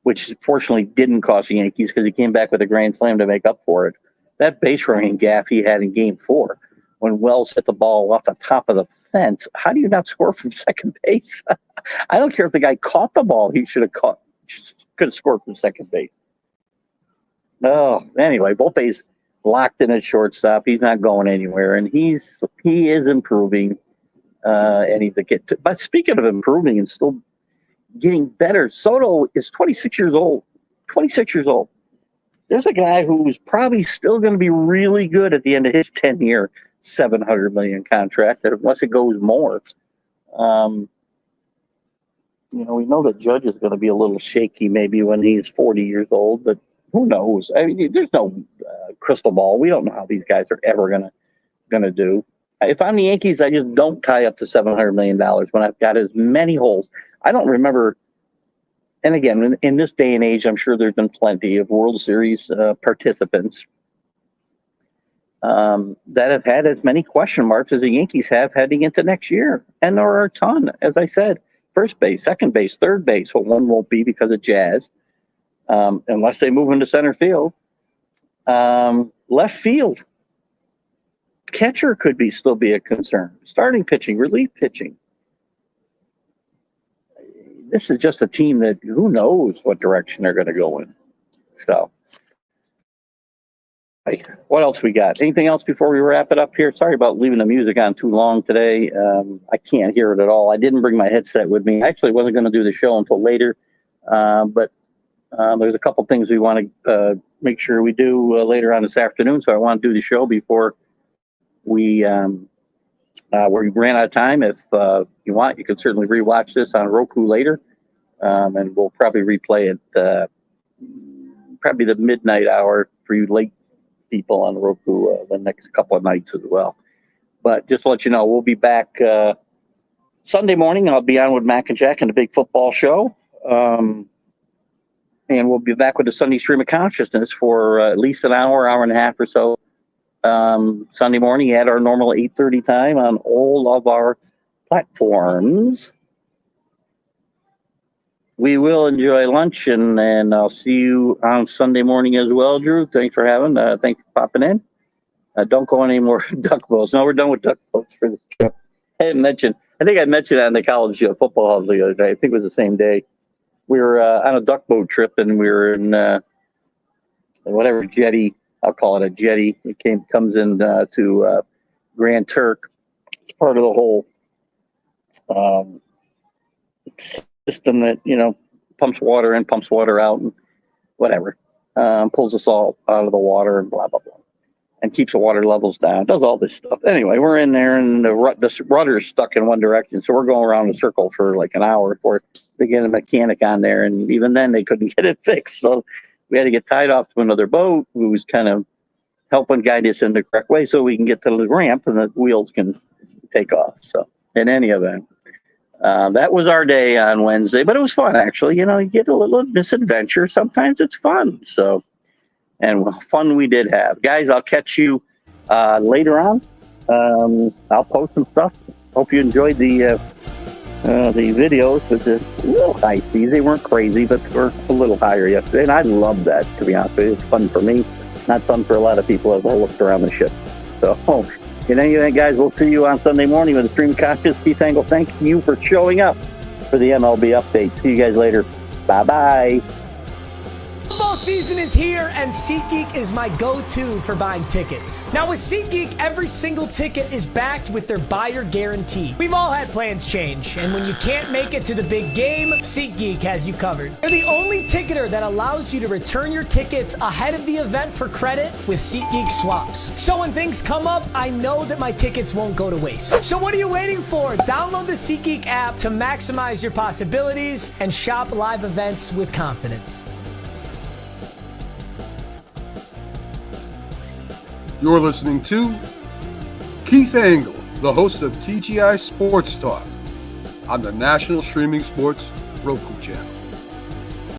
which fortunately didn't cost the Yankees because he came back with a grand slam to make up for it. That base running gaffe he had in Game 4, when Wells hit the ball off the top of the fence. How do you not score from second base? I don't care if the guy caught the ball; he could have scored from second base. Oh, anyway, Volpe's locked in at shortstop. He's not going anywhere, and he is improving. And he's a kid. But speaking of improving and still getting better, Soto is 26 years old. 26 years old. There's a guy who's probably still going to be really good at the end of his 10-year, $700 million contract, unless it goes more. We know that Judge is going to be a little shaky maybe when he's 40 years old, but who knows? I mean, there's no crystal ball. We don't know how these guys are ever going to do. If I'm the Yankees, I just don't tie up to $700 million when I've got as many holes. I don't remember. And again, in this day and age, I'm sure there's been plenty of World Series participants that have had as many question marks as the Yankees have heading into next year. And there are a ton, as I said, first base, second base, third base. Well, one won't be because of Jazz, unless they move into center field. Left field. Catcher could still be a concern. Starting pitching, relief pitching. This is just a team that who knows what direction they're going to go in. So, what else we got? Anything else before we wrap it up here? Sorry about leaving the music on too long today. I can't hear it at all. I didn't bring my headset with me. I actually wasn't going to do the show until later, but there's a couple things we want to make sure we do later on this afternoon. So I want to do the show before we ran out of time. If you want, you can certainly rewatch this on Roku later, and we'll probably replay it probably the midnight hour for you late people on Roku the next couple of nights as well. But just to let you know, we'll be back Sunday morning. I'll be on with Mac and Jack and the Big Football Show. And we'll be back with the Sunday Stream of Consciousness for at least an hour and a half or so. Sunday morning at our normal 8:30 time on all of our platforms. We will enjoy lunch, and I'll see you on Sunday morning as well, Drew. Thanks for thanks for popping in. Don't go on any more duck boats. No, we're done with duck boats for this show. I think I mentioned on the college football hub the other day. I think it was the same day. We were on a duck boat trip, and we were in whatever jetty. I'll call it a jetty. It comes in to Grand Turk. It's part of the whole system that pumps water in, pumps water out, and whatever, pulls the salt out of the water and blah blah blah, and keeps the water levels down. Does all this stuff. Anyway, we're in there, and the rudder is stuck in one direction, so we're going around in a circle for like an hour before they get a mechanic on there, and even then they couldn't get it fixed. So we had to get tied off to another boat who was kind of helping guide us in the correct way so we can get to the ramp and the wheels can take off. So in any event. That was our day on Wednesday, but it was fun, actually. You get a little misadventure. Sometimes it's fun. So, and fun we did have. Guys, I'll catch you later on. I'll post some stuff. Hope you enjoyed the videos with the little high seas. They weren't crazy, but they were a little higher yesterday, and I love that, to be honest with you. It's fun for me. Not fun for a lot of people as I looked around the ship. So, in any event, guys, we'll see you on Sunday morning with the Stream Conscious. Keith Engle, thank you for showing up for the MLB update. See you guys later. Bye-bye. Football season is here, and SeatGeek is my go-to for buying tickets. Now with SeatGeek, every single ticket is backed with their buyer guarantee. We've all had plans change, and when you can't make it to the big game, SeatGeek has you covered. They're the only ticketer that allows you to return your tickets ahead of the event for credit with SeatGeek swaps. So when things come up, I know that my tickets won't go to waste. So what are you waiting for? Download the SeatGeek app to maximize your possibilities and shop live events with confidence. You're listening to Keith Engle, the host of TGI Sports Talk on the National Streaming Sports Roku channel.